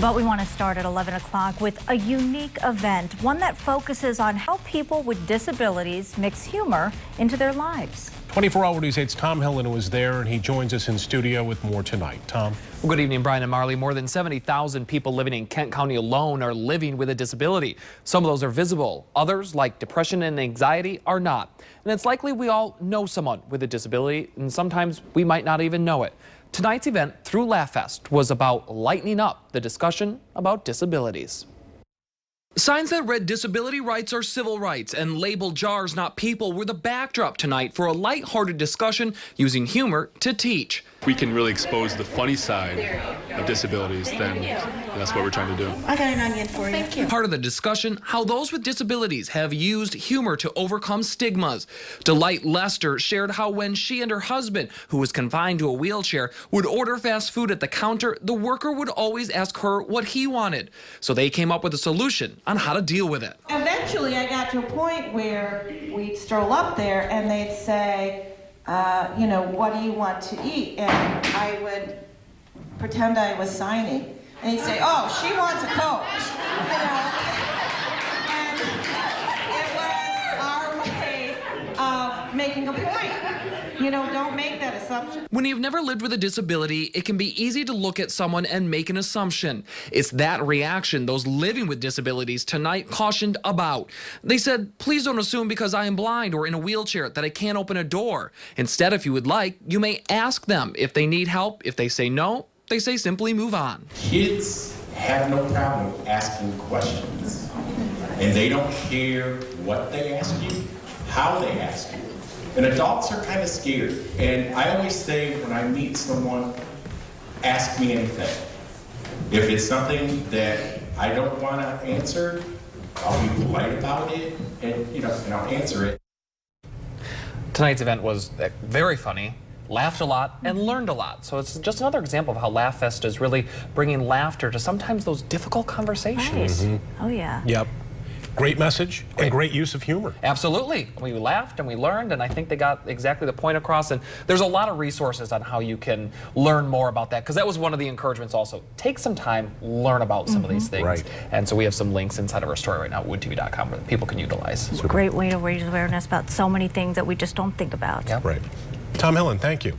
But we want to start at 11 o'clock with a unique event, one that focuses on how people with disabilities mix humor into their lives. 24 Hour News 8's Tom Hillen was there, and he joins us in studio with more tonight. Tom. Well, good evening, Brian and Marley. More than 70,000 people living in Kent County alone are living with a disability. Some of those are visible. Others, like depression and anxiety, are not. And it's likely we all know someone with a disability, and sometimes we might not even know it. Tonight's event through LaughFest was about lightening up the discussion about disabilities. Signs that read disability rights are civil rights and labeled jars not people were the backdrop tonight for a lighthearted discussion using humor to teach. If we can really expose the funny side of disabilities, then that's what we're trying to do. I got an onion for you. Thank you. Part of the discussion, how those with disabilities have used humor to overcome stigmas. Delight Lester shared how when she and her husband, who was confined to a wheelchair, would order fast food at the counter, the worker would always ask her what he wanted. So they came up with a solution on how to deal with it. Eventually, I got to a point where we'd stroll up there and they'd say, you know, what do you want to eat? And I would pretend I was signing. And he'd say, oh, she wants a Coke. You know? And it was our way of making a point. You know, don't make that assumption. When you've never lived with a disability, it can be easy to look at someone and make an assumption. It's that reaction those living with disabilities tonight cautioned about. They said, please don't assume because I am blind or in a wheelchair that I can't open a door. Instead, if you would like, you may ask them if they need help. If they say no, they say simply move on. Kids have no problem asking questions, and they don't care what they ask you, how they ask you. And adults are kind of scared. And I always say when I meet someone, ask me anything. If it's something that I don't want to answer, I'll be polite about it, and I'll answer it. Tonight's event was very funny, laughed a lot, and learned a lot. So it's just another example of how LaughFest is really bringing laughter to sometimes those difficult conversations. Nice. Oh, yeah. Yep. Great message and great use of humor. Absolutely. We laughed and we learned, and I think they got exactly the point across. And there's a lot of resources on how you can learn more about that, because that was one of the encouragements also. Take some time, learn about some of these things. Right. And so we have some links inside of our story right now at woodtv.com where people can utilize. It's a great way to raise awareness about so many things that we just don't think about. Yep. Right. Tom Hillen, thank you.